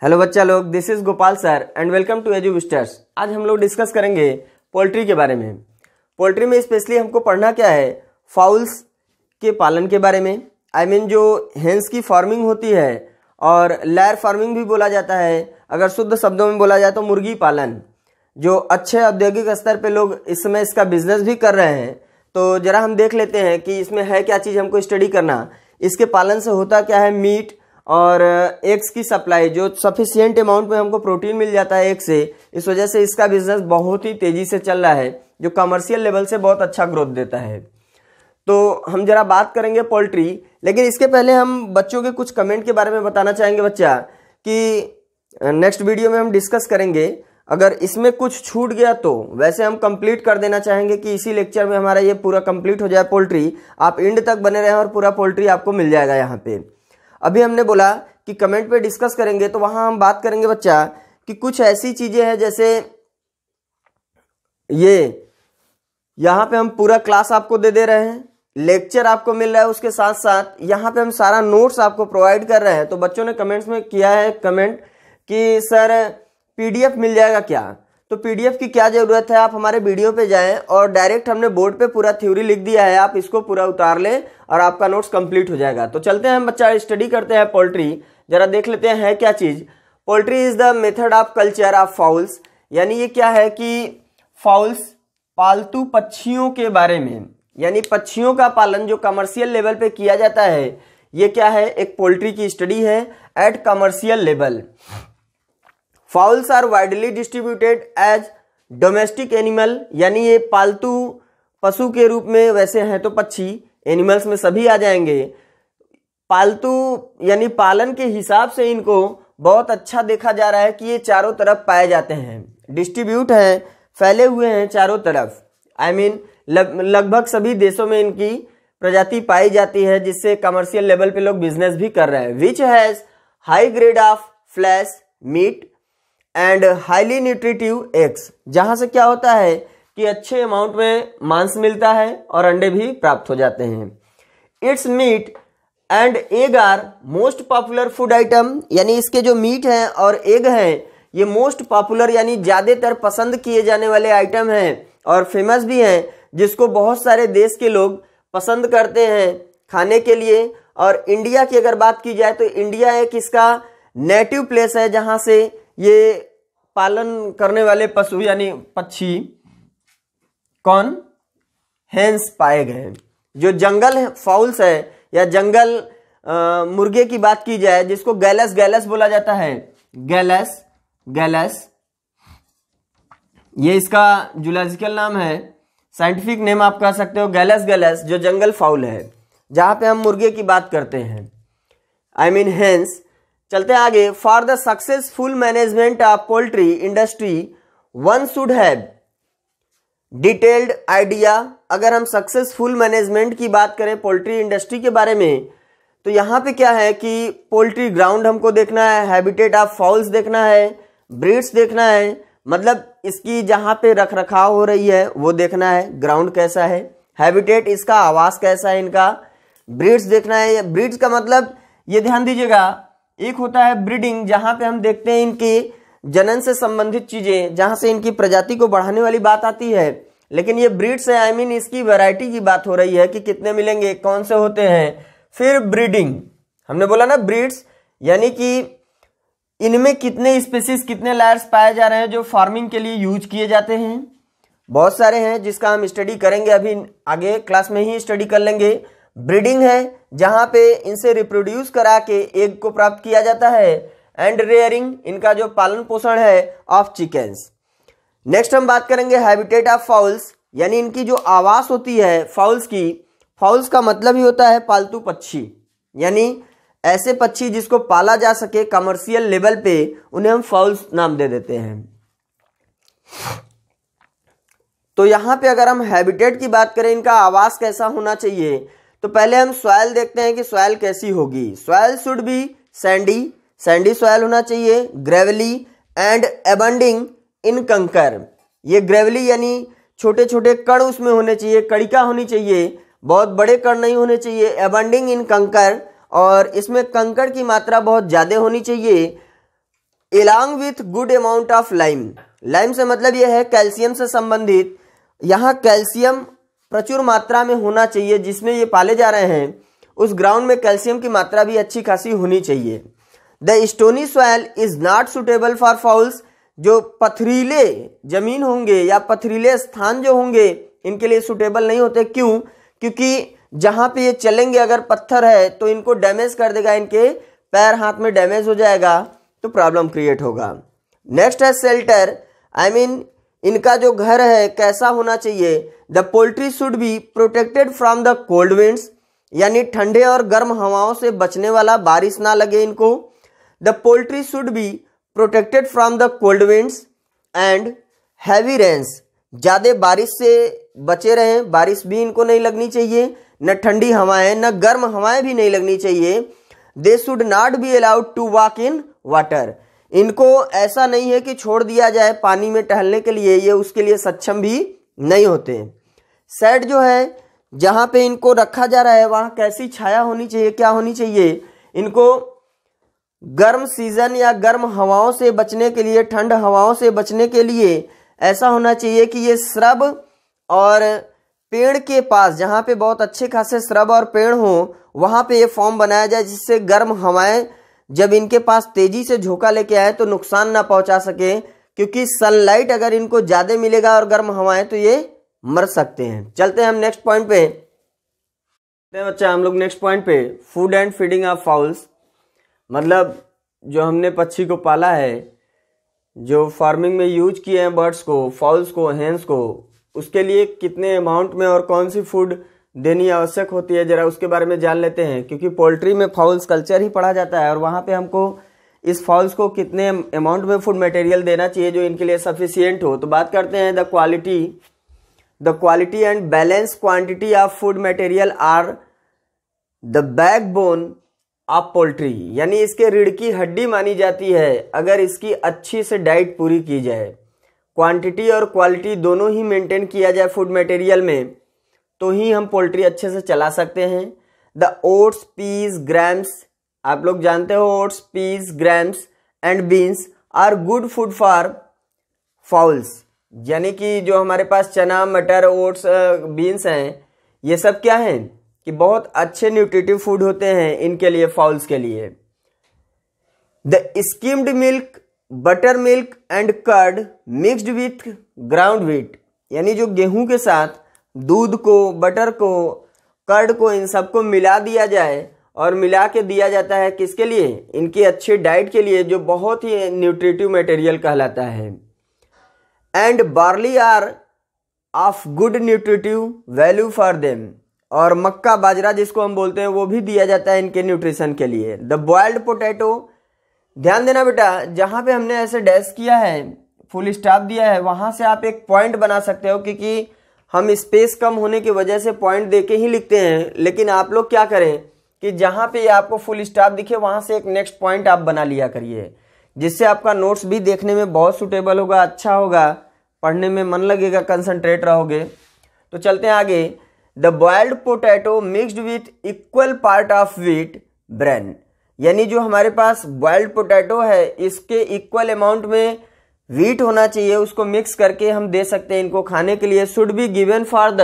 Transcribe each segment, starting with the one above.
Hello बच्चा लोग, this is Gopal sir and welcome to Eduvisters. आज हम लोग डिस्कस करेंगे पोल्ट्री के बारे में। पोल्ट्री में स्पेशली हमको पढ़ना क्या है, फाउल्स के पालन के बारे में। जो हेंस की फार्मिंग होती है और लेयर फार्मिंग भी बोला जाता है। अगर शुद्ध शब्दों में बोला जाए तो मुर्गी पालन, जो अच्छे औद्योगिक स्तर पे लोग इस समय इसका बिजनेस भी कर रहे हैं। तो जरा हम देख लेते हैं कि इसमें है क्या चीज़ हमको स्टडी करना। इसके पालन से होता क्या है, मीट और एग्स की सप्लाई, जो सफिशिएंट अमाउंट में हमको प्रोटीन मिल जाता है एग से। इस वजह से इसका बिजनेस बहुत ही तेजी से चल रहा है, जो कमर्शियल लेवल से बहुत अच्छा ग्रोथ देता है। तो हम जरा बात करेंगे पोल्ट्री, लेकिन इसके पहले हम बच्चों के कुछ कमेंट के बारे में बताना चाहेंगे बच्चा, कि नेक्स्ट वीडियो में हम डिस्कस करेंगे। अगर इसमें कुछ छूट गया तो वैसे हम कंप्लीट कर देना चाहेंगे कि इसी लेक्चर में हमारा ये पूरा कंप्लीट हो जाए पोल्ट्री। आप एंड तक बने रहें और पूरा पोल्ट्री आपको मिल जाएगा यहाँ पे। अभी हमने बोला कि कमेंट पे डिस्कस करेंगे, तो वहां हम बात करेंगे बच्चा कि कुछ ऐसी चीजें हैं, जैसे ये यहाँ पे हम पूरा क्लास आपको दे रहे हैं, लेक्चर आपको मिल रहा है, उसके साथ साथ यहाँ पे हम सारा नोट्स आपको प्रोवाइड कर रहे हैं। तो बच्चों ने कमेंट्स में किया है कमेंट कि सर पीडीएफ मिल जाएगा क्या। तो पीडीएफ की क्या जरूरत है, आप हमारे वीडियो पे जाएं और डायरेक्ट हमने बोर्ड पे पूरा थ्योरी लिख दिया है, आप इसको पूरा उतार लें और आपका नोट्स कंप्लीट हो जाएगा। तो चलते हैं हम बच्चा स्टडी करते हैं पोल्ट्री। जरा देख लेते हैं है क्या चीज। Poultry is the method of culture of fowls, यानी ये क्या है कि फाउल्स पालतू पक्षियों के बारे में, यानी पक्षियों का पालन जो कमर्शियल लेवल पे किया जाता है, ये क्या है, एक पोल्ट्री की स्टडी है at commercial level. Fowls are widely distributed as domestic animal, यानी ये पालतू पशु के रूप में, वैसे हैं तो पक्षी, एनिमल्स में सभी आ जाएंगे। पालतू यानी पालन के हिसाब से इनको बहुत अच्छा देखा जा रहा है कि ये चारों तरफ पाए जाते हैं, डिस्ट्रीब्यूट हैं, फैले हुए हैं चारों तरफ। लगभग सभी देशों में इनकी प्रजाति पाई जाती है, जिससे कमर्शियल लेवल पे लोग बिजनेस भी कर रहे हैं। Which has high grade of flesh meat and highly nutritive eggs, जहां से क्या होता है कि अच्छे अमाउंट में मांस मिलता है और अंडे भी प्राप्त हो जाते हैं। Its meat and egg are most popular food item, यानी इसके जो मीट हैं और एग हैं ये मोस्ट पॉपुलर यानी ज्यादातर पसंद किए जाने वाले आइटम हैं और फेमस भी हैं, जिसको बहुत सारे देश के लोग पसंद करते हैं खाने के लिए। और इंडिया की अगर बात की जाए तो इंडिया एक इसका नेटिव प्लेस है, जहां से ये पालन करने वाले पशु यानी पक्षी कौन, हेंस पाए गए। जो जंगल फाउल्स है या जंगल मुर्गे की बात की जाए, जिसको गैलस गैलस बोला जाता है, गैलस गैलस, ये इसका जूलॉजिकल नाम है, साइंटिफिक नेम आप कह सकते हो गैलस गैलस, जो जंगल फाउल है, जहां पे हम मुर्गे की बात करते हैं, हेंस। चलते हैं आगे। For the successful management of poultry industry one should have detailed idea. अगर हम सक्सेसफुल मैनेजमेंट की बात करें पोल्ट्री इंडस्ट्री के बारे में, तो यहाँ पे क्या है कि पोल्ट्री ग्राउंड हमको देखना है, हैबिटेट ऑफ फाउल्स देखना है, ब्रीड्स देखना है, मतलब इसकी जहाँ पे रख रखाव हो रही है वो देखना है, ग्राउंड कैसा है, हैबिटेट इसका आवास कैसा है इनका, ब्रीड्स देखना है। ब्रीड्स का मतलब ये ध्यान दीजिएगा, एक होता है ब्रीडिंग, जहां पे हम देखते हैं इनके जनन से संबंधित चीजें, जहां से इनकी प्रजाति को बढ़ाने वाली बात आती है। लेकिन ये ब्रीड्स है, इसकी वैरायटी की बात हो रही है कि कितने मिलेंगे, कौन से होते हैं। फिर ब्रीडिंग, हमने बोला ना ब्रीड्स, यानी कि इनमें कितने स्पीसीज, कितने लेयर्स पाए जा रहे हैं जो फार्मिंग के लिए यूज किए जाते हैं। बहुत सारे हैं जिसका हम स्टडी करेंगे, अभी आगे क्लास में ही स्टडी कर लेंगे। ब्रीडिंग है, जहां पे इनसे रिप्रोड्यूस करा के एग को प्राप्त किया जाता है। एंड रेयरिंग, इनका जो पालन पोषण है ऑफ चिकन्स। नेक्स्ट हम बात करेंगे हैबिटेट ऑफ फाउल्स, यानी इनकी जो आवास होती है फाउल्स की। फाउल्स का मतलब ही होता है पालतू पक्षी, यानी ऐसे पक्षी जिसको पाला जा सके कमर्शियल लेवल पे, उन्हें हम फाउल्स नाम दे देते हैं। तो यहां पे अगर हम हैबिटेट की बात करें, इनका आवास कैसा होना चाहिए, तो पहले हम सॉइल देखते हैं कि सॉइल कैसी होगी। Soil should be Sandy, Sandy soil होना चाहिए, ग्रेवली एंड एबंडिंग इन कंकर। ये ग्रेवली यानी छोटे छोटे कण उसमें होने चाहिए, कणिका होनी चाहिए, बहुत बड़े कण नहीं होने चाहिए। एबंडिंग इन कंकर, और इसमें कंकड़ की मात्रा बहुत ज्यादा होनी चाहिए। Along with good amount of lime. Lime से मतलब यह है कैल्शियम से संबंधित। यहाँ कैल्शियम प्रचुर मात्रा में होना चाहिए, जिसमें ये पाले जा रहे हैं उस ग्राउंड में कैल्शियम की मात्रा भी अच्छी खासी होनी चाहिए। The stony soil is not suitable for fowls. जो पथरीले जमीन होंगे या पथरीले स्थान जो होंगे इनके लिए सुटेबल नहीं होते। क्यों? क्योंकि जहां पे ये चलेंगे अगर पत्थर है तो इनको डैमेज कर देगा, इनके पैर हाथ में डैमेज हो जाएगा तो प्रॉब्लम क्रिएट होगा। नेक्स्ट है शेल्टर, आई मीन इनका जो घर है कैसा होना चाहिए। The poultry should be protected from the cold winds, यानी ठंडे और गर्म हवाओं से बचने वाला, बारिश ना लगे इनको। The poultry should be protected from the cold winds and heavy rains, ज़्यादा बारिश से बचे रहें, बारिश भी इनको नहीं लगनी चाहिए, न ठंडी हवाएं न गर्म हवाएं भी नहीं लगनी चाहिए। They should not be allowed to walk in water, इनको ऐसा नहीं है कि छोड़ दिया जाए पानी में टहलने के लिए, ये उसके लिए सक्षम भी नहीं होते। शेड जो है जहाँ पे इनको रखा जा रहा है वहाँ कैसी छाया होनी चाहिए, क्या होनी चाहिए, इनको गर्म सीजन या गर्म हवाओं से बचने के लिए, ठंड हवाओं से बचने के लिए ऐसा होना चाहिए कि ये श्रब और पेड़ के पास, जहाँ पे बहुत अच्छे खासे श्रब और पेड़ हो वहाँ पे ये फॉर्म बनाया जाए, जिससे गर्म हवाएं जब इनके पास तेजी से झोंका लेके आए तो नुकसान ना पहुंचा सके, क्योंकि सनलाइट अगर इनको ज्यादा मिलेगा और गर्म हवाएं तो ये मर सकते हैं। चलते हैं हम नेक्स्ट पॉइंट पे। बच्चा हम लोग नेक्स्ट पॉइंट पे, food and feeding of fowls, मतलब जो हमने पक्षी को पाला है, जो फार्मिंग में यूज किए हैं बर्ड्स को, फाउल्स को, हेन्स को, उसके लिए कितने अमाउंट में और कौन सी फूड देनी आवश्यक होती है, जरा उसके बारे में जान लेते हैं। क्योंकि पोल्ट्री में फाउल्स कल्चर ही पढ़ा जाता है और वहाँ पे हमको इस फाउल्स को कितने अमाउंट में फूड मटेरियल देना चाहिए जो इनके लिए सफिशिएंट हो। तो बात करते हैं the quality and balance quantity of food material are the backbone of poultry, यानी इसके रीढ़ की हड्डी मानी जाती है अगर इसकी अच्छी से डाइट पूरी की जाए। क्वांटिटी और क्वालिटी दोनों ही मेंटेन किया जाए फूड मटेरियल में तो ही हम पोल्ट्री अच्छे से चला सकते हैं। द ओट्स, पीस, ग्राम्स, आप लोग जानते हो oats, peas, grams and beans are good food for fowls, यानी कि जो हमारे पास चना, मटर, ओट्स, बीन्स हैं, ये सब क्या हैं कि बहुत अच्छे न्यूट्रिटिव फूड होते हैं इनके लिए, फाउल्स के लिए। The skimmed milk, butter milk and curd mixed with ground wheat, यानी जो गेहूं के साथ दूध को, बटर को, कर्ड को, इन सबको मिला दिया जाए और मिला के दिया जाता है किसके लिए, इनकी अच्छी डाइट के लिए, जो बहुत ही न्यूट्रिटिव मटेरियल कहलाता है। And barley are of good nutritive value for them, और मक्का, बाजरा जिसको हम बोलते हैं वो भी दिया जाता है इनके न्यूट्रिशन के लिए। द बॉइल्ड पोटैटो, ध्यान देना बेटा, जहां पे हमने ऐसे डैश किया है, फुल स्टॉप दिया है, वहां से आप एक पॉइंट बना सकते हो, क्योंकि हम स्पेस कम होने की वजह से पॉइंट देके ही लिखते हैं। लेकिन आप लोग क्या करें कि जहां पे आपको फुल स्टॉप दिखे वहां से एक नेक्स्ट पॉइंट आप बना लिया करिए, जिससे आपका नोट्स भी देखने में बहुत सुटेबल होगा, अच्छा होगा, पढ़ने में मन लगेगा, कंसंट्रेट रहोगे। तो चलते हैं आगे। The boiled potato mixed with equal part of wheat brain, यानी जो हमारे पास बॉइल्ड पोटैटो है इसके इक्वल अमाउंट में व्हीट होना चाहिए, उसको मिक्स करके हम दे सकते हैं इनको खाने के लिए। Should be given for the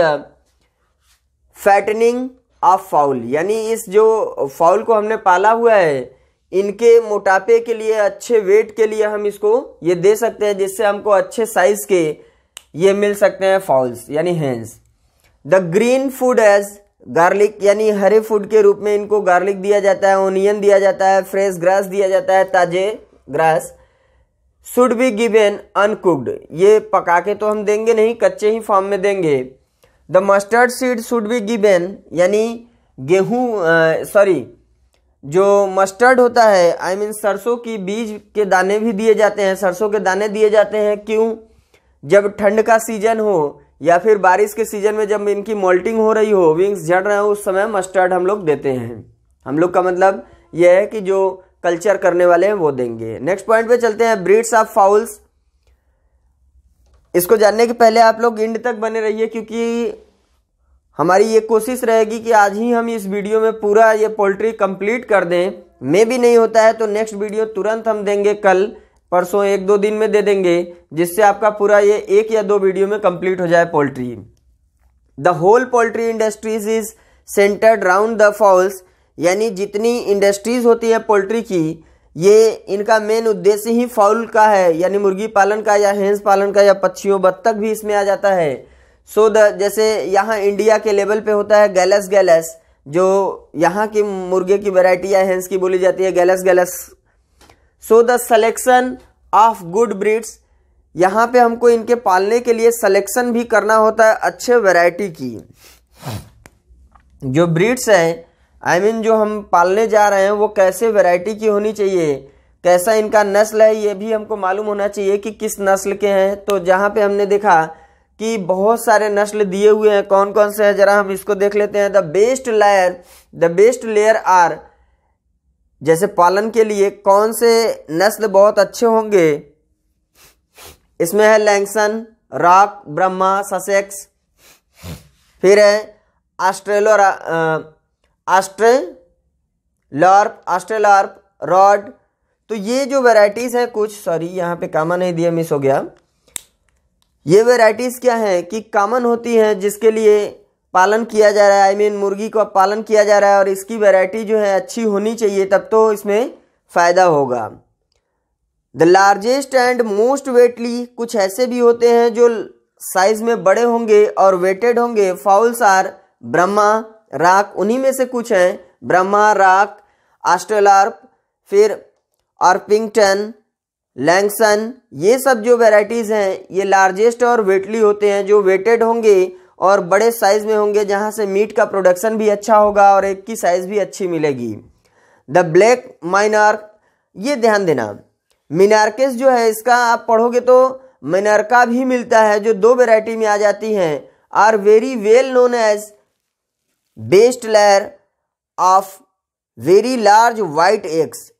fattening of foul, यानी इस जो फाउल को हमने पाला हुआ है इनके मोटापे के लिए, अच्छे वेट के लिए हम इसको ये दे सकते हैं, जिससे हमको अच्छे साइज के ये मिल सकते हैं फाउल्स यानी hens. The green food as garlic, यानी हरे फूड के रूप में इनको गार्लिक दिया जाता है, ओनियन दिया जाता है, फ्रेश ग्रास दिया जाता है, ताजे grass. Should be given uncooked, ये पका के तो हम देंगे नहीं, कच्चे ही फॉर्म में देंगे। The mustard seed should be given, यानी जो मस्टर्ड होता है, आई मीन सरसों की बीज के दाने भी दिए जाते हैं, सरसों के दाने दिए जाते हैं। क्यों? जब ठंड का सीजन हो या फिर बारिश के सीजन में जब इनकी मोल्टिंग हो रही हो, विंग्स झड़ रहे हो, उस समय मस्टर्ड हम लोग देते हैं। हम लोग का मतलब यह है कि जो कल्चर करने वाले हैं वो देंगे। नेक्स्ट पॉइंट पे चलते हैं, ब्रीड्स ऑफ फाउल्स। इसको जानने के पहले आप लोग एंड तक बने रहिए, क्योंकि हमारी ये कोशिश रहेगी कि आज ही हम इस वीडियो में पूरा ये पोल्ट्री कंप्लीट कर दें। मे भी नहीं होता है तो नेक्स्ट वीडियो तुरंत हम देंगे कल परसों 1-2 दिन में दे देंगे, जिससे आपका पूरा ये 1 या 2 वीडियो में कंप्लीट हो जाए poultry. The whole poultry industries is centred round the fowls, यानी जितनी इंडस्ट्रीज होती है पोल्ट्री की, ये इनका मेन उद्देश्य ही फाउल का है, यानी मुर्गी पालन का या हेंस पालन का या पक्षियों बत्तख भी इसमें आ जाता है। सो जैसे यहाँ इंडिया के लेवल पे होता है गैलस गैलस, जो यहाँ की मुर्गे की वैरायटी या हेंस की बोली जाती है Gallus Gallus. So the selection of good breeds, यहाँ पे हमको इनके पालने के लिए सिलेक्शन भी करना होता है अच्छे वैरायटी की। जो ब्रीड्स हैं जो हम पालने जा रहे हैं वो कैसे वैरायटी की होनी चाहिए, कैसा इनका नस्ल है, ये भी हमको मालूम होना चाहिए कि किस नस्ल के हैं। तो जहाँ पे हमने देखा कि बहुत सारे नस्ल दिए हुए हैं, कौन कौन से हैं जरा हम इसको देख लेते हैं। द बेस्ट लेयर आर, जैसे पालन के लिए कौन से नस्ल बहुत अच्छे होंगे, इसमें है लैंगसन, रॉक, ब्रह्मा, ससेक्स, फिर है ऑस्ट्रेलॉर्प, रॉड। तो ये जो वैरायटीज हैं कुछ, सॉरी यहाँ पे कामा नहीं दिया, मिस हो गया। ये वैरायटीज क्या है कि कॉमन होती हैं, जिसके लिए पालन किया जा रहा है, मुर्गी का पालन किया जा रहा है, और इसकी वैरायटी जो है अच्छी होनी चाहिए, तब तो इसमें फायदा होगा। द लार्जेस्ट एंड मोस्ट वेटली, कुछ ऐसे भी होते हैं जो साइज में बड़े होंगे और वेटेड होंगे। फाउल्स आर ब्रह्मा, राक, उन्हीं में से कुछ हैं, ब्रह्मा, राक, ऑस्ट्रेलॉर्प, फिर ऑर्पिंगटन, लैंगसन। ये सब जो वैरायटीज हैं ये लार्जेस्ट और वेटली होते हैं, जो वेटेड होंगे और बड़े साइज में होंगे, जहां से मीट का प्रोडक्शन भी अच्छा होगा और एक की साइज भी अच्छी मिलेगी। द ब्लैक माइनार्क, ये ध्यान देना, मिनार्केस जो है इसका आप पढ़ोगे तो मिनार्का भी मिलता है, जो 2 वैरायटी में आ जाती हैं। Are very well known as best layer of very large white eggs.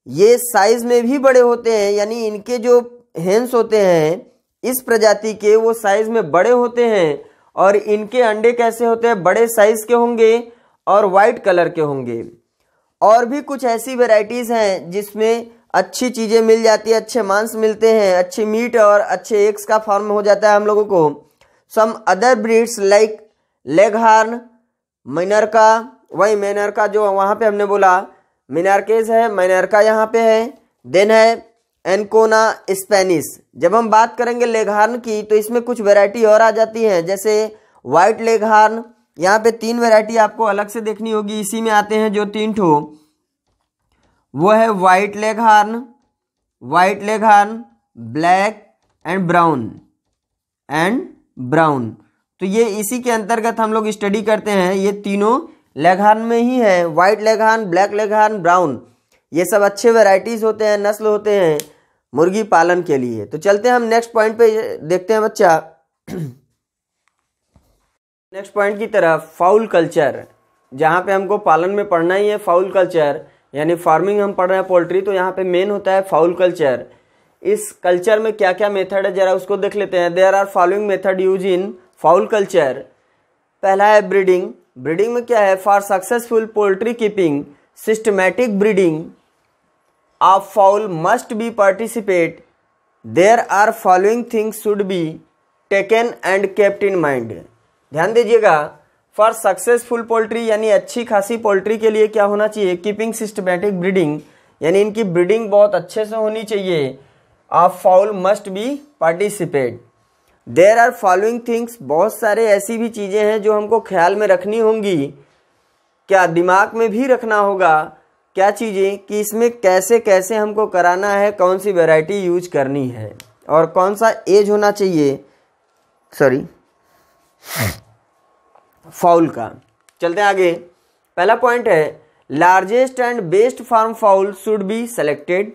ये साइज में भी बड़े होते हैं, यानी इनके जो हेंस होते हैं इस प्रजाति के, वो साइज में बड़े होते हैं, और इनके अंडे कैसे होते हैं, बड़े साइज के होंगे और वाइट कलर के होंगे। और भी कुछ ऐसी वैरायटीज हैं जिसमें अच्छी चीजें मिल जाती है, अच्छे मांस मिलते हैं, अच्छी मीट और अच्छे एग्स का फॉर्म हो जाता है हम लोगों को। Some other breeds like leghorn, minorca, वही मिनार्का जो वहां पे हमने बोला मिनार्केज है, मिनार्का यहाँ पे है। देन है एनकोना स्पेनिश। जब हम बात करेंगे लेगहार्न की तो इसमें कुछ वैरायटी और आ जाती हैं, जैसे वाइट लेगहार्न। यहाँ पे 3 वैरायटी आपको अलग से देखनी होगी, इसी में आते हैं जो 3 ठो, वो है वाइट लेगहार्न, ब्लैक एंड ब्राउन। तो ये इसी के अंतर्गत हम लोग स्टडी करते हैं। ये तीनों लेगहार्न में ही है, वाइट लेगहार्न, ब्लैक लेगहार्न, ब्राउन। ये सब अच्छे वैरायटीज होते हैं, नस्ल होते हैं मुर्गी पालन के लिए। तो चलते हैं हम नेक्स्ट पॉइंट पे, देखते हैं बच्चा नेक्स्ट पॉइंट की तरफ। फाउल कल्चर, जहाँ पे हमको पालन में पढ़ना ही है फाउल कल्चर, यानी फार्मिंग हम पढ़ रहे हैं पोल्ट्री, तो यहाँ पे मेन होता है फाउल कल्चर। इस कल्चर में क्या क्या मेथड है जरा उसको देख लेते हैं। There are following method use in fowl culture. पहला है ब्रीडिंग। ब्रीडिंग में क्या है, for successful poultry keeping systematic breeding of fowl must be participate. There are following things should be taken and kept in mind. ध्यान दीजिएगा, for successful poultry यानी अच्छी खासी पोल्ट्री के लिए क्या होना चाहिए, कीपिंग सिस्टमैटिक ब्रीडिंग, यानी इनकी ब्रीडिंग बहुत अच्छे से होनी चाहिए। Of fowl must be participate. There are following things, बहुत सारे ऐसी भी चीजें हैं जो हमको ख्याल में रखनी होंगी, क्या दिमाग में भी रखना होगा, क्या चीजें कि इसमें कैसे कैसे हमको कराना है, कौन सी वैरायटी यूज करनी है और कौन सा एज होना चाहिए फाउल का। चलते हैं आगे। पहला पॉइंट है largest and best farm fowl should be selected.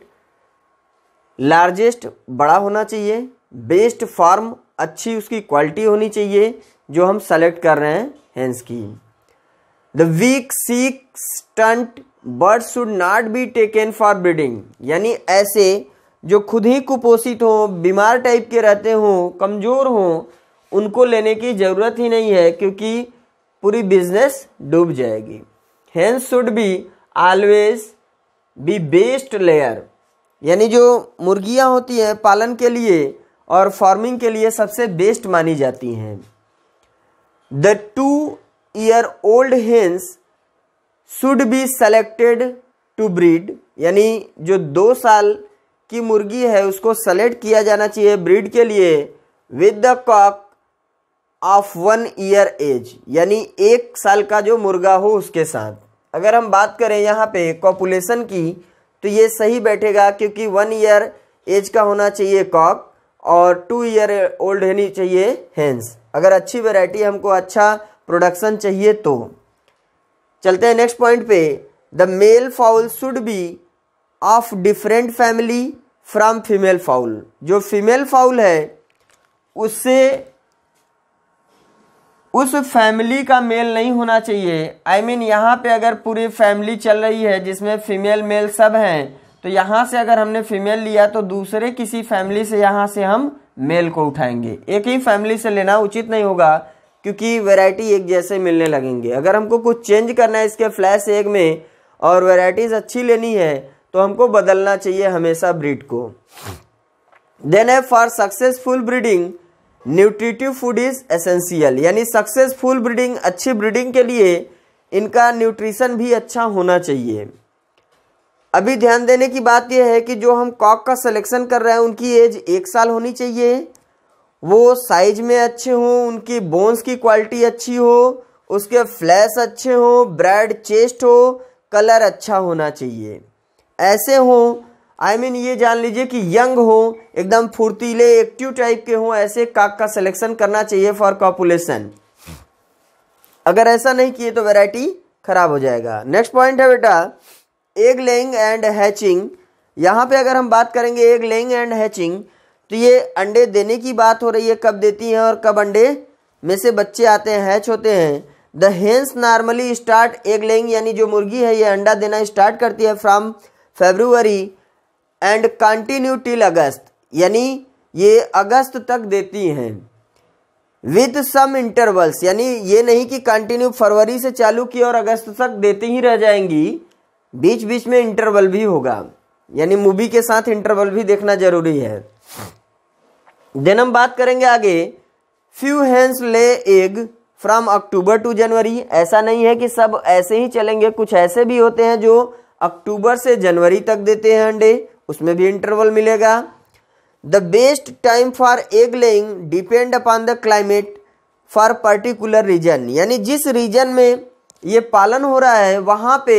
Largest बड़ा होना चाहिए, बेस्ट फार्म अच्छी उसकी क्वालिटी होनी चाहिए जो हम सेलेक्ट कर रहे हैं हेंस की। The weak sick stunt bird should not be taken for breeding, यानी ऐसे जो खुद ही कुपोषित हो, बीमार टाइप के रहते हो, कमजोर हो, उनको लेने की जरूरत ही नहीं है, क्योंकि पूरी बिजनेस डूब जाएगी। Hence should be always be best layer, यानी जो मुर्गियां होती हैं पालन के लिए और फार्मिंग के लिए सबसे बेस्ट मानी जाती हैं। The 2-year-old hens should be selected to breed, यानी जो 2 साल की मुर्गी है उसको सेलेक्ट किया जाना चाहिए ब्रीड के लिए with the cock of 1 year age, यानी 1 साल का जो मुर्गा हो उसके साथ। अगर हम बात करें यहाँ पे कॉपुलेशन की तो ये सही बैठेगा, क्योंकि 1 year एज का होना चाहिए कॉक और 2-year-old होनी चाहिए हेंस। अगर अच्छी वैरायटी हमको अच्छा प्रोडक्शन चाहिए तो। चलते हैं नेक्स्ट पॉइंट पे। The male fowl should be of different family from female fowl, जो फीमेल फाउल है उससे उस फैमिली का मेल नहीं होना चाहिए। आई मीन यहाँ पे अगर पूरी फैमिली चल रही है जिसमें फीमेल मेल सब हैं, तो यहाँ से अगर हमने फीमेल लिया तो दूसरे किसी फैमिली से यहाँ से हम मेल को उठाएंगे। एक ही फैमिली से लेना उचित नहीं होगा, क्योंकि वैरायटी एक जैसे मिलने लगेंगे। अगर हमको कुछ चेंज करना है इसके फ्लैश एग में और वैरायटीज अच्छी लेनी है तो हमको बदलना चाहिए हमेशा ब्रीड को। देन है for successful breeding nutritive food is essential, यानी सक्सेसफुल ब्रीडिंग, अच्छी ब्रीडिंग के लिए इनका न्यूट्रिशन भी अच्छा होना चाहिए। अभी ध्यान देने की बात यह है कि जो हम कॉक का सिलेक्शन कर रहे हैं उनकी एज 1 साल होनी चाहिए, वो साइज में अच्छे हों, उनकी बोन्स की क्वालिटी अच्छी हो, उसके फ्लैश अच्छे हो, ब्रैड चेस्ट हो, कलर अच्छा होना चाहिए, ऐसे हों। आई मीन ये जान लीजिए कि यंग हो, एकदम फुर्तीले एक्टिव टाइप के हों, ऐसे काक का सिलेक्शन करना चाहिए फॉर कॉपुलेशन। अगर ऐसा नहीं किए तो वैरायटी खराब हो जाएगा। नेक्स्ट पॉइंट है बेटा एग लेइंग एंड हैचिंग। यहाँ पे अगर हम बात करेंगे एग लेइंग एंड हैचिंग तो ये अंडे देने की बात हो रही है, कब देती हैं और कब अंडे में से बच्चे आते हैं, हैच होते हैं। The hence normally start egg laying, यानी जो मुर्गी है ये अंडा देना स्टार्ट करती है from February and continue till August, यानी ये अगस्त तक देती हैं विद सम इंटरवल्स, यानी ये नहीं कि कंटिन्यू फरवरी से चालू की और अगस्त तक देती ही रह जाएंगी, बीच बीच में इंटरवल भी होगा, यानी मूवी के साथ इंटरवल भी देखना जरूरी है। देन हम बात करेंगे आगे few hens lay egg from October to January. ऐसा नहीं है कि सब ऐसे ही चलेंगे, कुछ ऐसे भी होते हैं जो अक्टूबर से जनवरी तक देते हैं अंडे, उसमें भी इंटरवल मिलेगा। The best time for egg laying depend upon the climate for particular region, यानी जिस रीजन में ये पालन हो रहा है वहाँ पे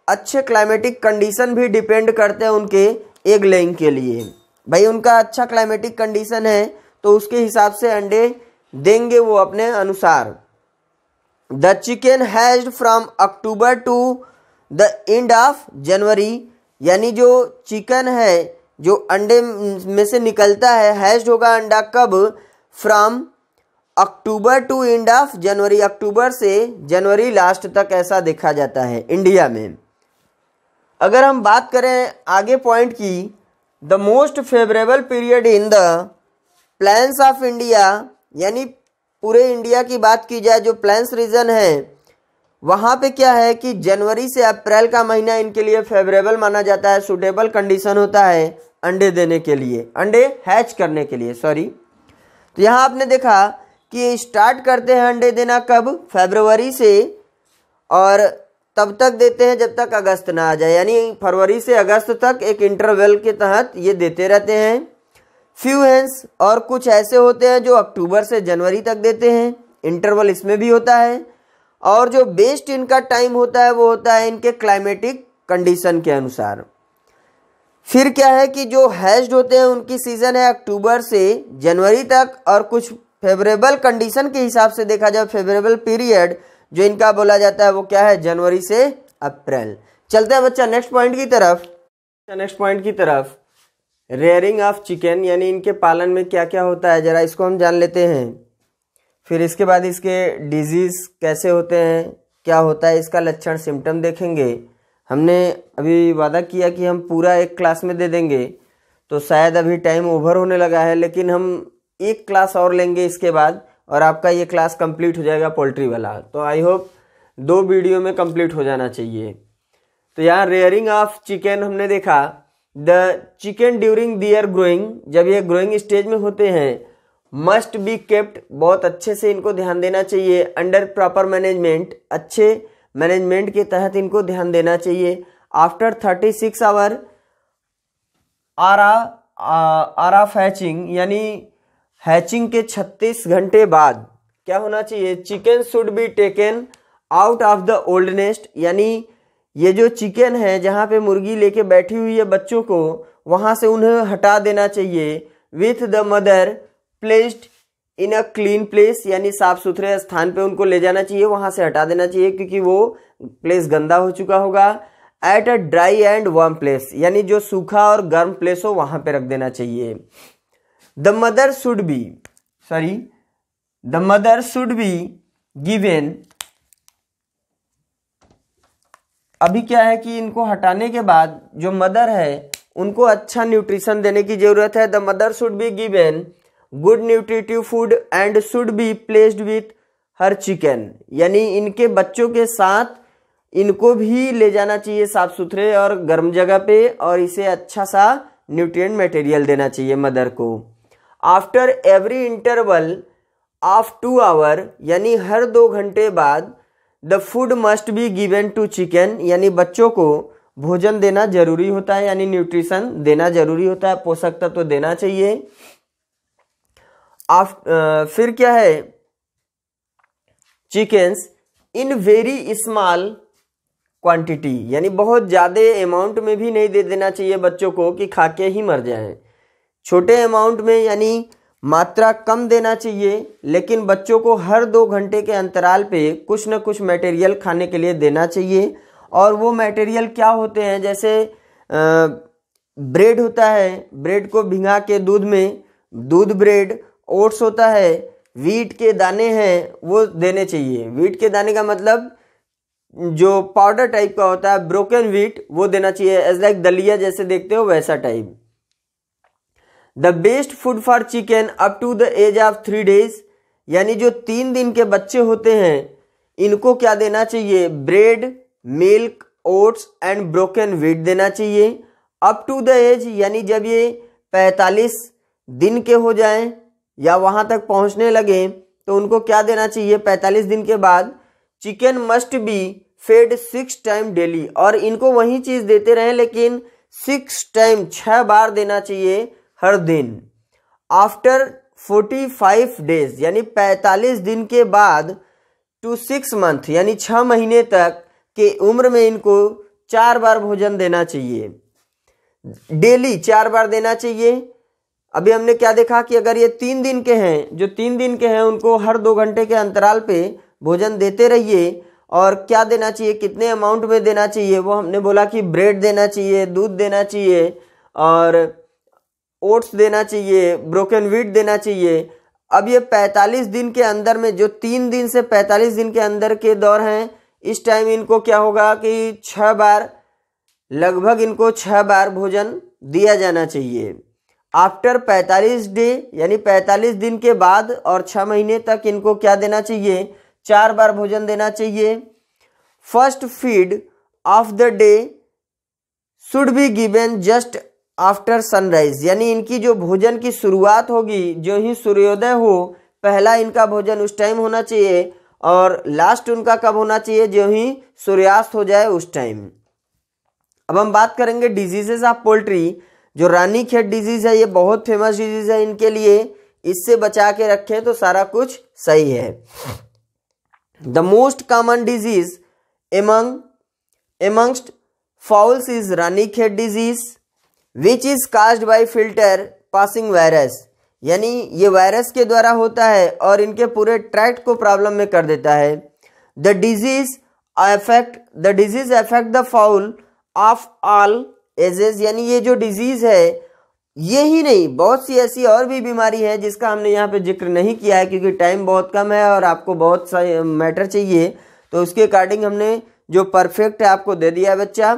अच्छे क्लाइमेटिक कंडीशन भी डिपेंड करते हैं उनके एग लेइंग के लिए। भाई उनका अच्छा क्लाइमेटिक कंडीशन है तो उसके हिसाब से अंडे देंगे वो अपने अनुसार। The chicken hatched from October to the end of January, यानी जो चिकन है जो अंडे में से निकलता है हैज्ड होगा अंडा कब, from October to end of January, अक्टूबर से जनवरी लास्ट तक ऐसा देखा जाता है इंडिया में। अगर हम बात करें आगे पॉइंट की, the most favourable period in the plains of India, यानी पूरे इंडिया की बात की जाए जो प्लेन्स रीजन है वहाँ पे क्या है कि जनवरी से अप्रैल का महीना इनके लिए फेवरेबल माना जाता है, सूटेबल कंडीशन होता है अंडे देने के लिए, अंडे हैच करने के लिए सॉरी। तो यहाँ आपने देखा कि स्टार्ट करते हैं अंडे देना कब, फरवरी से, और तब तक देते हैं जब तक अगस्त ना आ जाए, यानी फरवरी से अगस्त तक एक इंटरवल के तहत ये देते रहते हैं। फ्यू हेंस और कुछ ऐसे होते हैं जो अक्टूबर से जनवरी तक देते हैं, इंटरवल इसमें भी होता है। और जो बेस्ट इनका टाइम होता है वो होता है इनके क्लाइमेटिक कंडीशन के अनुसार। फिर क्या है कि जो हैच्ड होते हैं उनकी सीजन है अक्टूबर से जनवरी तक, और कुछ फेवरेबल कंडीशन के हिसाब से देखा जाए फेवरेबल पीरियड जो इनका बोला जाता है वो क्या है, जनवरी से अप्रैल। चलते हैं बच्चा नेक्स्ट पॉइंट की तरफ। रेयरिंग ऑफ चिकन, यानी इनके पालन में क्या क्या होता है जरा इसको हम जान लेते हैं। फिर इसके बाद इसके डिजीज कैसे होते हैं, क्या होता है इसका लक्षण सिम्टम देखेंगे। हमने अभी वादा किया कि हम पूरा एक क्लास में दे देंगे, तो शायद अभी टाइम ओवर होने लगा है, लेकिन हम एक क्लास और लेंगे इसके बाद और आपका ये क्लास कंप्लीट हो जाएगा पोल्ट्री वाला। तो आई होप 2 वीडियो में कंप्लीट हो जाना चाहिए। तो यहाँ रेयरिंग ऑफ चिकन हमने देखा the chicken during their growing, जब ये ग्रोइंग स्टेज में होते हैं, मस्ट बी केप्ट, बहुत अच्छे से इनको ध्यान देना चाहिए, अंडर प्रॉपर मैनेजमेंट, अच्छे मैनेजमेंट के तहत इनको ध्यान देना चाहिए। आफ्टर 36 आवर आरा हैचिंग, यानी हैचिंग के 36 घंटे बाद क्या होना चाहिए, chicken should be taken out of the old nest, यानी ये जो चिकन है जहाँ पे मुर्गी लेके बैठी हुई है बच्चों को, वहां से उन्हें हटा देना चाहिए। With the mother placed in a clean place, यानी साफ सुथरे स्थान पे उनको ले जाना चाहिए, वहां से हटा देना चाहिए क्योंकि वो प्लेस गंदा हो चुका होगा। At a dry and warm place, यानी जो सूखा और गर्म प्लेस हो वहां पे रख देना चाहिए। The mother should be given, अभी क्या है कि इनको हटाने के बाद जो मदर है उनको अच्छा न्यूट्रिशन देने की जरूरत है। The mother should be given good nutritive food and should be placed with her chicken, यानी इनके बच्चों के साथ इनको भी ले जाना चाहिए साफ सुथरे और गर्म जगह पे, और इसे अच्छा सा न्यूट्रिएंट मटेरियल देना चाहिए मदर को। After every interval of 2 hour, यानी हर 2 घंटे बाद, the food must be given to chicken, यानी बच्चों को भोजन देना जरूरी होता है, यानी न्यूट्रिशन देना जरूरी होता है, पोषक तत्व तो देना चाहिए। फिर क्या है, chickens in very small quantity, यानी बहुत ज्यादा अमाउंट में भी नहीं दे देना चाहिए बच्चों को कि खा के ही मर जाएं। छोटे अमाउंट में यानी मात्रा कम देना चाहिए, लेकिन बच्चों को हर 2 घंटे के अंतराल पे कुछ न कुछ मटेरियल खाने के लिए देना चाहिए। और वो मटेरियल क्या होते हैं, जैसे ब्रेड होता है, ब्रेड को भिंगा के दूध में, दूध ब्रेड, ओट्स होता है, वीट के दाने हैं वो देने चाहिए। वीट के दाने का मतलब जो पाउडर टाइप का होता है, ब्रोकन वीट, वो देना चाहिए, एज लाइक दलिया जैसे देखते हो वैसा type. The best food for chicken up to the age of 3 days, यानी जो 3 दिन के बच्चे होते हैं इनको क्या देना चाहिए, bread, milk, oats and broken wheat देना चाहिए। अप टू द एज, यानी जब ये 45 दिन के हो जाएं या वहां तक पहुंचने लगे तो उनको क्या देना चाहिए, 45 दिन के बाद chicken must be fed 6 time daily, और इनको वही चीज देते रहे लेकिन 6 टाइम 6 बार देना चाहिए हर दिन। आफ्टर 45 डेज, यानी 45 दिन के बाद, टू 6 मंथ, यानी 6 महीने तक के उम्र में इनको 4 बार भोजन देना चाहिए, डेली 4 बार देना चाहिए। अभी हमने क्या देखा कि अगर ये 3 दिन के हैं, जो 3 दिन के हैं उनको हर 2 घंटे के अंतराल पे भोजन देते रहिए। और क्या देना चाहिए, कितने अमाउंट में देना चाहिए, वो हमने बोला कि ब्रेड देना चाहिए, दूध देना चाहिए, और ओट्स देना चाहिए, ब्रोकन व्हीट देना चाहिए। अब ये 45 दिन के अंदर में, जो 3 दिन से 45 दिन के अंदर के दौर हैं, इस टाइम इनको क्या होगा कि 6 बार, लगभग इनको 6 बार भोजन दिया जाना चाहिए। आफ्टर 45 डे, यानी 45 दिन के बाद और 6 महीने तक इनको क्या देना चाहिए, 4 बार भोजन देना चाहिए। First feed of the day should be given just after sunrise, यानी इनकी जो भोजन की शुरुआत होगी, जो ही सूर्योदय हो, पहला इनका भोजन उस टाइम होना चाहिए, और लास्ट उनका कब होना चाहिए, जो ही सूर्यास्त हो जाए उस टाइम। अब हम बात करेंगे डिजीजेस ऑफ पोल्ट्री। जो रानीखेत डिजीज है, ये बहुत फेमस डिजीज है इनके लिए, इससे बचा के रखें तो सारा कुछ सही है। The most common disease amongst fowls is Ranikhet disease which is caused by filter passing virus, यानी ये वायरस के द्वारा होता है और इनके पूरे ट्रैक्ट को प्रॉब्लम में कर देता है। The disease affect the foul of all ages, यानी ये जो डिजीज है, ये ही नहीं, बहुत सी ऐसी और भी बीमारी है जिसका हमने यहाँ पे जिक्र नहीं किया है क्योंकि टाइम बहुत कम है और आपको बहुत सा मैटर चाहिए, तो उसके अकॉर्डिंग हमने जो परफेक्ट है आपको दे दिया है बच्चा।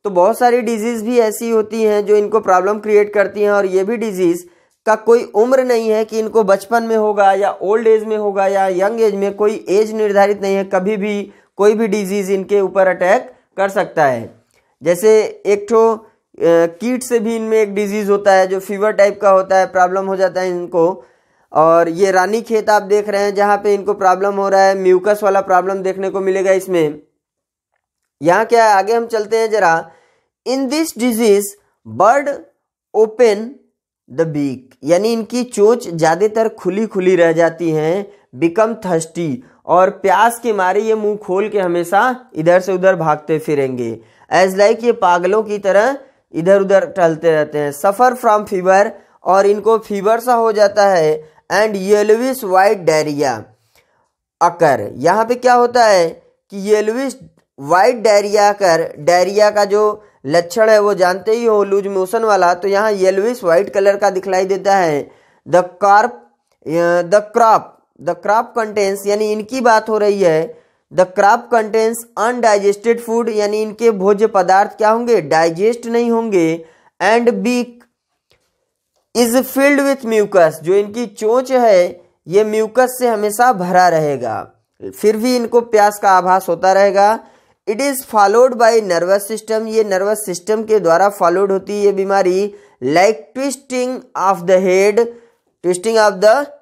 तो बहुत सारी डिजीज भी ऐसी होती हैं जो इनको प्रॉब्लम क्रिएट करती हैं, और ये भी डिजीज का कोई उम्र नहीं है कि इनको बचपन में होगा या ओल्ड एज में होगा या यंग एज में, कोई एज निर्धारित नहीं है, कभी भी कोई भी डिजीज इनके ऊपर अटैक कर सकता है। जैसे एक ठो कीट से भी इनमें एक डिजीज होता है जो फीवर टाइप का होता है, प्रॉब्लम हो जाता है इनको। और ये रानीखेत आप देख रहे हैं जहाँ पे इनको प्रॉब्लम हो रहा है, म्यूकस वाला प्रॉब्लम देखने को मिलेगा इसमें। यहाँ क्या है, आगे हम चलते हैं जरा। In this disease bird open the beak, यानी इनकी चोंच ज्यादातर खुली खुली रह जाती हैं। बिकम थर्स्टी, और प्यास के मारे ये मुंह खोल के हमेशा इधर से उधर भागते फिरेंगे। एज लाइक, ये पागलों की तरह इधर उधर टहलते रहते हैं। सफर फ्रॉम फीवर, और इनको फीवर सा हो जाता है। एंड येलोविश वाइट डायरिया अकर, यहाँ पे क्या होता है कि येलोविश वाइट डायरिया अकर, डायरिया का जो लक्षण है वो जानते ही हो, लूज मोशन वाला, तो यहाँ येलोविश वाइट कलर का दिखलाई देता है। द क्रॉप कंटेंस, यानी इनकी बात हो रही है। The crop contains undigested food, यानी इनके भोज्य पदार्थ क्या होंगे, डाइजेस्ट नहीं होंगे। And beak is filled with mucus, जो इनकी चोंच है ये म्यूकस से हमेशा भरा रहेगा, फिर भी इनको प्यास का आभास होता रहेगा। It is followed by nervous system, ये नर्वस सिस्टम के द्वारा फॉलोड होती है ये बीमारी। Like twisting of the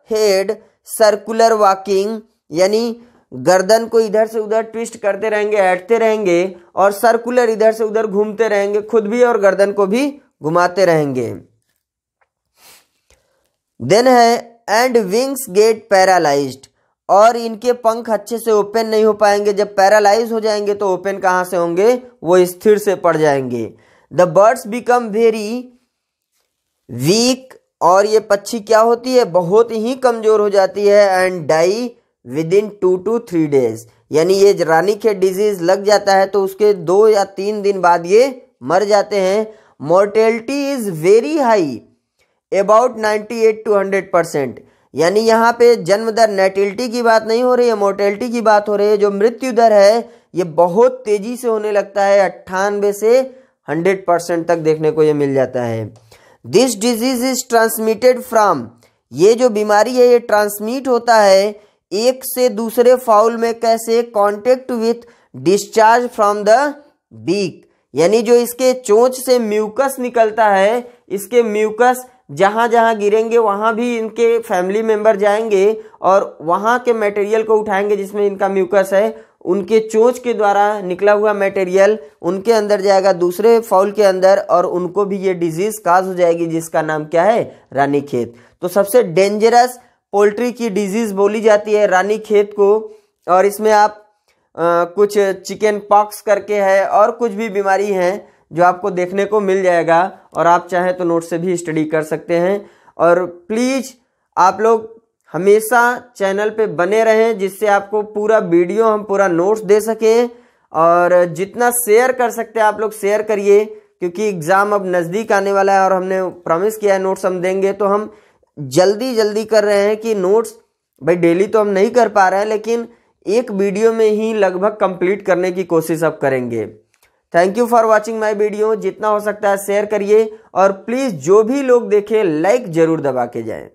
head, circular walking, यानी गर्दन को इधर से उधर ट्विस्ट करते रहेंगे, ऐंठते रहेंगे, और सर्कुलर इधर से उधर घूमते रहेंगे, खुद भी और गर्दन को भी घुमाते रहेंगे। देन है एंड विंग्स गेट पैरालाइज्ड, और इनके पंख अच्छे से ओपन नहीं हो पाएंगे। जब पैरालाइज हो जाएंगे तो ओपन कहाँ से होंगे, वो स्थिर से पड़ जाएंगे। The birds become very weak, और ये पक्षी क्या होती है, बहुत ही कमजोर हो जाती है। And die with in 2 to 3 days, यानी ये रानीखेत डिजीज लग जाता है तो उसके 2 या 3 दिन बाद ये मर जाते हैं। Mortality is very high, about 98 to 100%, यानी यहाँ पे जन्म दर, नेटिलिटी की बात नहीं हो रही है, मोर्टेलिटी की बात हो रही है। जो मृत्यु दर है ये बहुत तेजी से होने लगता है, 98 से 100% तक देखने को ये मिल जाता है। This disease is transmitted from, ये जो बीमारी है ये ट्रांसमिट होता है एक से दूसरे फाउल में, कैसे, contact with discharge from the beak, यानी जो इसके चोंच से म्यूकस निकलता है, इसके म्यूकस जहां जहां गिरेंगे वहां भी इनके फैमिली मेंबर जाएंगे और वहां के मटेरियल को उठाएंगे जिसमें इनका म्यूकस है, उनके चोंच के द्वारा निकला हुआ मटेरियल उनके अंदर जाएगा, दूसरे फाउल के अंदर, और उनको भी ये डिजीज काज हो जाएगी जिसका नाम क्या है, रानीखेत। तो सबसे डेंजरस पोल्ट्री की डिजीज बोली जाती है रानीखेत को, और इसमें आप कुछ चिकन पॉक्स करके है और कुछ भी बीमारी है जो आपको देखने को मिल जाएगा, और आप चाहें तो नोट से भी स्टडी कर सकते हैं। और प्लीज आप लोग हमेशा चैनल पे बने रहें जिससे आपको पूरा वीडियो हम पूरा नोट्स दे सकें, और जितना शेयर कर सकते हैं आप लोग शेयर करिए, क्योंकि एग्जाम अब नज़दीक आने वाला है और हमने प्रॉमिस किया है नोट्स हम देंगे, तो हम जल्दी कर रहे हैं कि नोट्स भाई डेली तो हम नहीं कर पा रहे हैं, लेकिन एक वीडियो में ही लगभग कंप्लीट करने की कोशिश अब करेंगे। Thank you for watching my video, जितना हो सकता है शेयर करिए, और प्लीज़ जो भी लोग देखें लाइक जरूर दबा के जाएं।